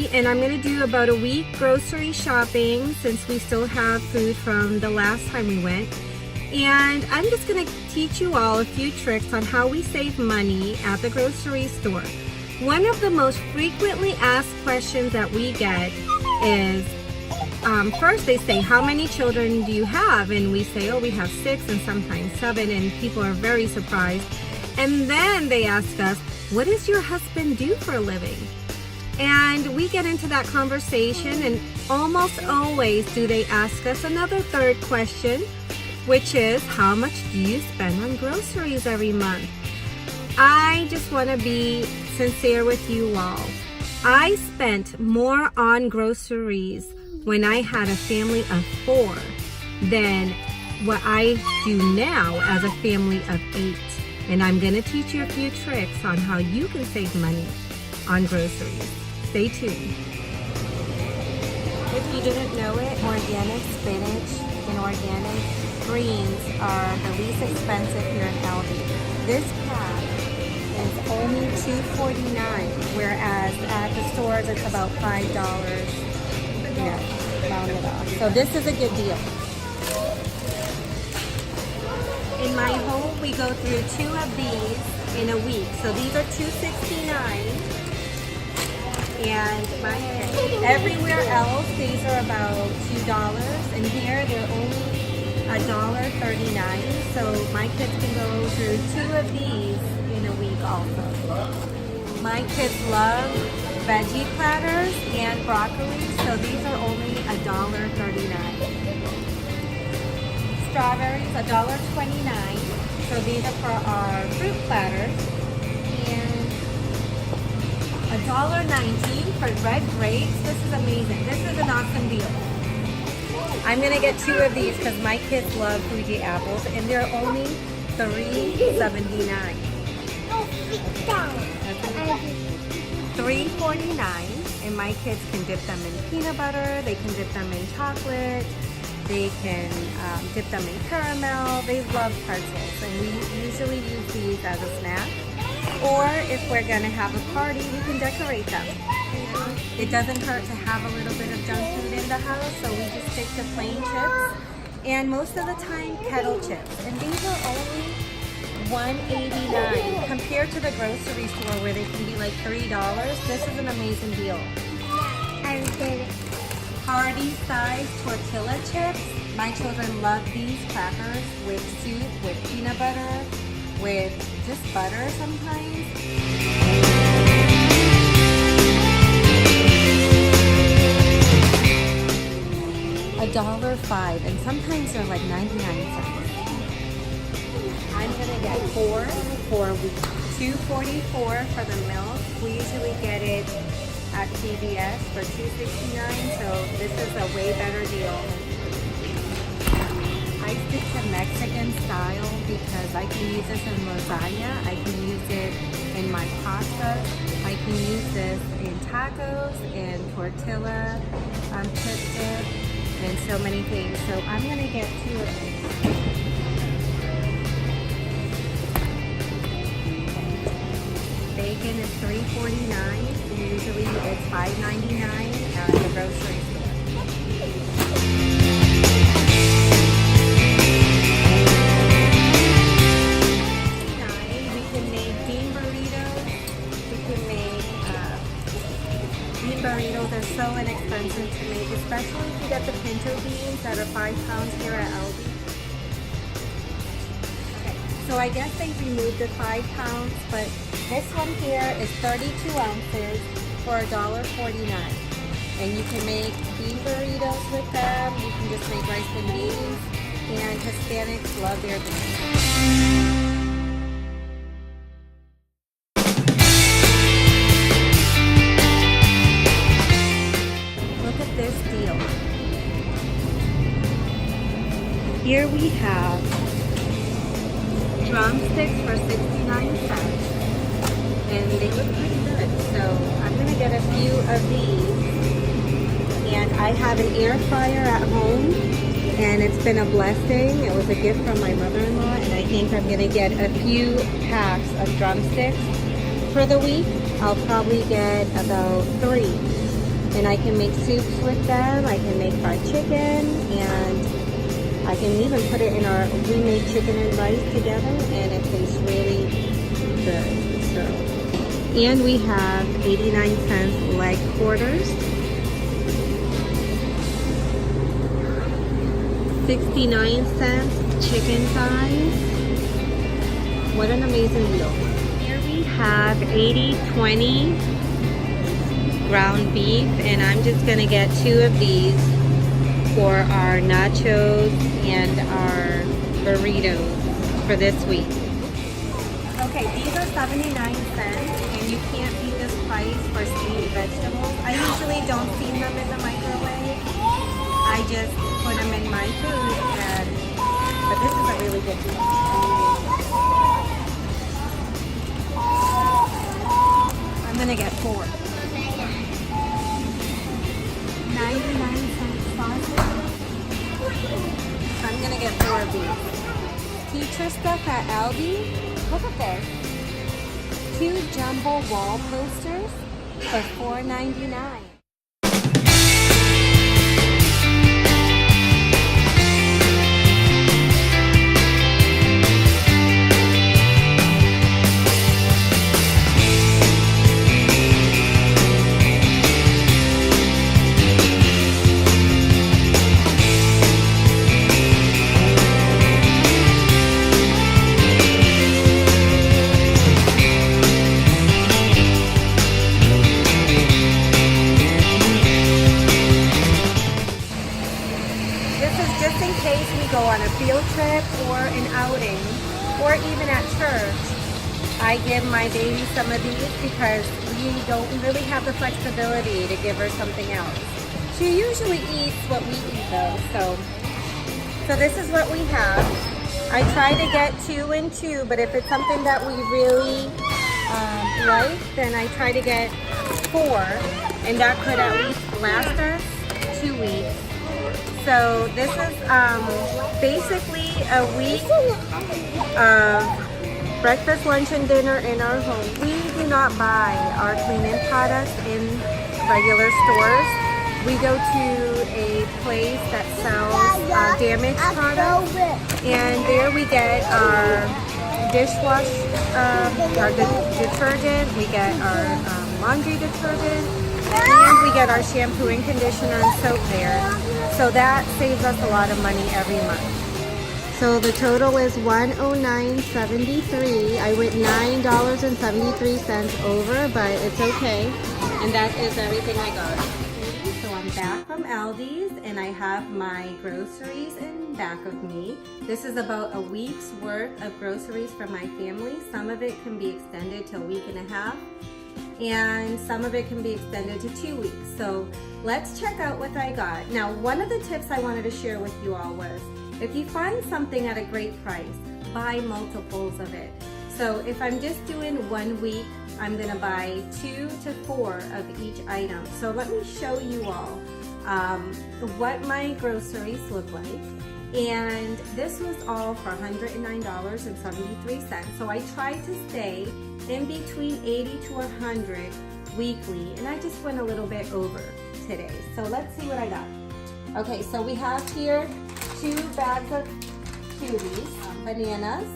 Aldi, and I'm going to do about a week grocery shopping since we still have food from the last time we went. And I'm just going to teach you all a few tricks on how we save money at the grocery store. One of the most frequently asked questions that we get is, first they say, how many children do you have? And we say, oh, we have 6 and sometimes 7, and people are very surprised. And then they ask us, what does your husband do for a living? And we get into that conversation, and almost always do they ask us another third question, which is, how much do you spend on groceries every month? I just want to be sincere with you all. I spent more on groceries when I had a family of 4 than what I do now as a family of 8. And I'm going to teach you a few tricks on how you can save money on groceries. Stay tuned. If you didn't know it, organic spinach and organic greens are the least expensive here in Aldi. This pack is only $2.49, whereas at the stores it's about $5. Round it off. So this is a good deal. In my home, we go through 2 of these in a week. So these are $2.69. And everywhere else, these are about $2. And here, they're only $1.39. So my kids can go through 2 of these in a week also. My kids love veggie platters and broccoli. So these are only $1.39. Strawberries, $1.29. So these are for our fruit platters. And $1.19 for red grapes. This is amazing. This is an awesome deal. I'm gonna get 2 of these because my kids love Fuji apples, and they're only $3.79. $3.49, and my kids can dip them in peanut butter. They can dip them in chocolate. They can dip them in caramel. They love pretzels, and we usually use these as a snack. Or if we're gonna have a party, we can decorate them. It doesn't hurt to have a little bit of junk food in the house, so we just stick to plain chips. And most of the time, kettle chips. And these are only $1.89 compared to the grocery store where they can be like $3. This is an amazing deal. Party size tortilla chips. My children love these crackers with soup, with peanut butter, with just butter sometimes. $1.05, and sometimes they're like 99 cents. I'm gonna get 4 for a week. $2.44 for the milk. We usually get it at CVS for $2.69, so this is a way better deal. I stick to Mexican style because I can use this in lasagna, I can use it in my pasta, I can use this in tacos and tortilla chip dip and so many things. So I'm gonna get 2 of these. Bacon is $3.49. Usually it's $5.99 at the grocery store. We can make bean burritos. We can make bean burritos. They're so inexpensive to make, especially if you get the pinto beans that are 5 pounds here at Aldi. So I guess they removed the 5 pounds, but this one here is 32 ounces for $1.49. And you can make bean burritos with them. You can just make rice and beans. And Hispanics love their beans. Look at this deal. Here we have drumsticks for 69 cents, and they look pretty good. So I'm gonna get a few of these, and I have an air fryer at home, and it's been a blessing. It was a gift from my mother-in-law, and I think I'm gonna get a few packs of drumsticks for the week. I'll probably get about 3. And I can make soups with them. I can make fried chicken, and I can even put it in our, we make chicken and rice together, and it tastes really good. So, and we have 89-cent leg quarters, 69 cents chicken thighs. What an amazing deal. Here we have 80-20 ground beef, and I'm just gonna get 2 of these for our nachos and our burritos for this week. Okay, these are 79 cents, and you can't beat this price for steamed vegetables. I usually don't steam them in the microwave. I just put them in my food, but this is a really good deal. I'm gonna get 4. 99-cent sausage. I'm gonna get 4 of these. Teacher stuff at Aldi. Look at this. 2 jumbo wall posters for $4.99. Just in case we go on a field trip or an outing, or even at church, I give my baby some of these because we don't really have the flexibility to give her something else. She usually eats what we eat though, so this is what we have. I try to get 2 and 2, but if it's something that we really like, then I try to get 4, and that could at least last us 2 weeks. So this is basically a week of breakfast, lunch, and dinner in our home. We do not buy our cleaning products in regular stores. We go to a place that sells damaged products, and there we get our dishwash, our detergent, we get our laundry detergent, and we get our shampoo and conditioner and soap there. So that saves us a lot of money every month. So the total is $109.73. I went $9.73 over, but it's okay. And that is everything I got. So I'm back from Aldi's, and I have my groceries in back of me. This is about a week's worth of groceries for my family. Some of it can be extended to a week and a half, and some of it can be extended to 2 weeks. So let's check out what I got. Now, one of the tips I wanted to share with you all was, if you find something at a great price, buy multiples of it. So if I'm just doing 1 week, I'm gonna buy 2 to 4 of each item. So let me show you all what my groceries look like. And this was all for $109.73. So I tried to stay in between 80 to 100 weekly, and I just went a little bit over today. So let's see what I got. Okay, so we have here 2 bags of cuties, bananas.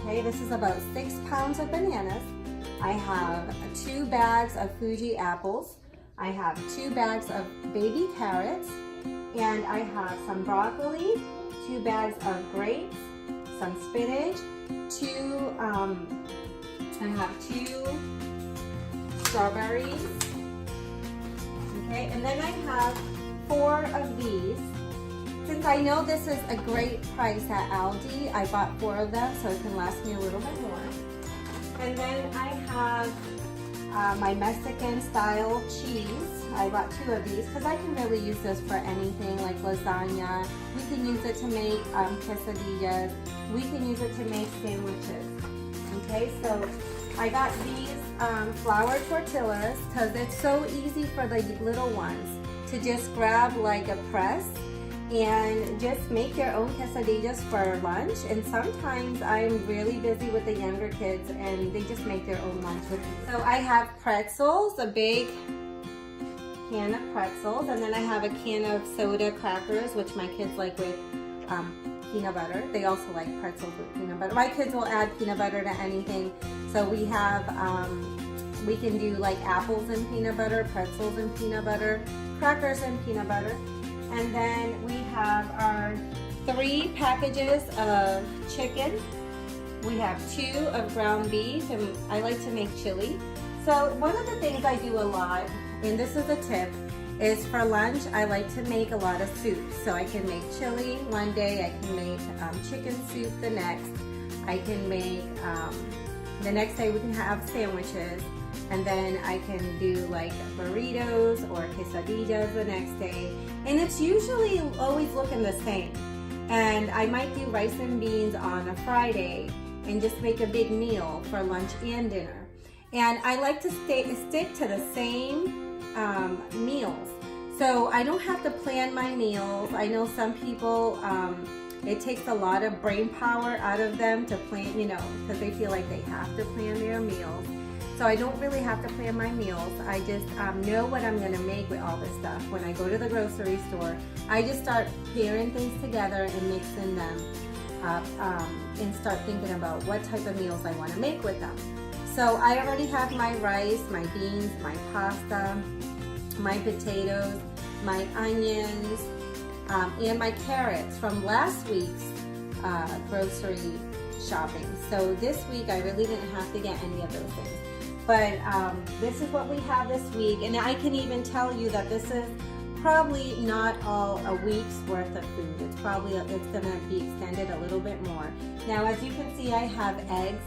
Okay, this is about 6 pounds of bananas. I have 2 bags of Fuji apples. I have 2 bags of baby carrots, and I have some broccoli, 2 bags of grapes, some spinach, I have 2 strawberries. Okay, and then I have 4 of these. Since I know this is a great price at Aldi, I bought 4 of them so it can last me a little bit more. And then I have my Mexican style cheese. I bought 2 of these because I can really use this for anything like lasagna. We can use it to make quesadillas. We can use it to make sandwiches. Okay, so I got these flour tortillas because it's so easy for the little ones to just grab like a press and just make your own quesadillas for lunch. And sometimes I'm really busy with the younger kids and they just make their own lunch with me. So I have pretzels, a big can of pretzels, and then I have a can of soda crackers, which my kids like with peanut butter. They also like pretzels with peanut butter. My kids will add peanut butter to anything. So we have, we can do like apples and peanut butter, pretzels and peanut butter, crackers and peanut butter. And then we have our 3 packages of chicken. We have 2 of ground beef, and I like to make chili. So one of the things I do a lot, and this is a tip, is for lunch I like to make a lot of soup. So I can make chili one day, I can make chicken soup the next, I can make, the next day we can have sandwiches, and then I can do like burritos or quesadillas the next day. And it's usually always looking the same. And I might do rice and beans on a Friday and just make a big meal for lunch and dinner. And I like to stick to the same meals. So I don't have to plan my meals. I know some people, it takes a lot of brain power out of them to plan, you know, because they feel like they have to plan their meals. So I don't really have to plan my meals. I just know what I'm gonna make with all this stuff. When I go to the grocery store, I just start pairing things together and mixing them up and start thinking about what type of meals I wanna make with them. So I already have my rice, my beans, my pasta, my potatoes, my onions, and my carrots from last week's grocery shopping. So this week I really didn't have to get any of those things. But this is what we have this week, and I can even tell you that this is probably not all a week's worth of food. It's gonna be extended a little bit more. Now, as you can see, I have eggs.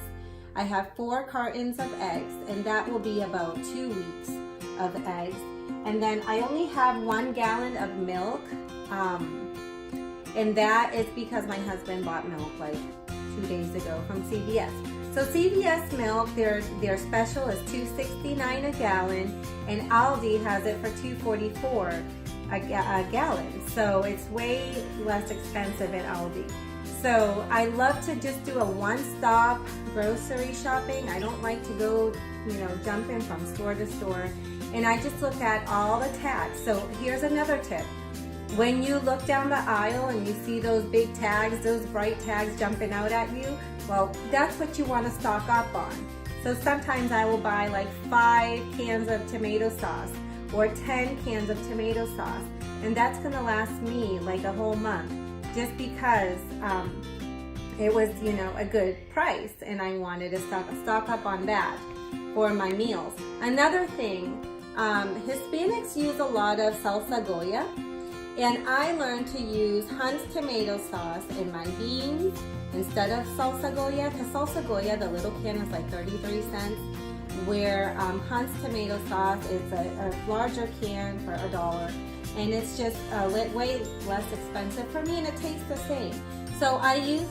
I have 4 cartons of eggs, and that will be about 2 weeks of eggs. And then I only have 1 gallon of milk, and that is because my husband bought milk like 2 days ago from CVS. So CVS milk, their special is $2.69 a gallon, and Aldi has it for $2.44 a gallon. So it's way less expensive at Aldi. So I love to just do a one-stop grocery shopping. I don't like to go, you know, jumping from store to store. And I just look at all the tags. So here's another tip. When you look down the aisle and you see those big tags, those bright tags jumping out at you, well, that's what you want to stock up on. So sometimes I will buy like 5 cans of tomato sauce or 10 cans of tomato sauce. And that's gonna last me like a whole month, just because it was, you know, a good price and I wanted to stock up on that for my meals. Another thing, Hispanics use a lot of salsa Goya, and I learned to use Hunt's tomato sauce in my beans instead of salsa Goya, because salsa Goya, the little can is like 33 cents, where Hunt's tomato sauce is a larger can for $1, and it's just way less expensive for me, and it tastes the same. So I use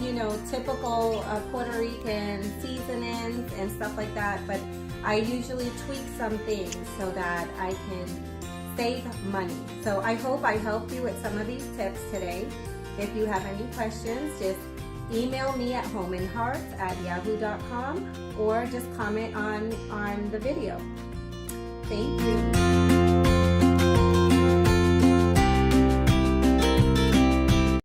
you know, typical Puerto Rican seasonings and stuff like that, but I usually tweak some things so that I can save money. So I hope I helped you with some of these tips today. If you have any questions, just email me at homeandhearts@yahoo.com or just comment on the video. Thank you.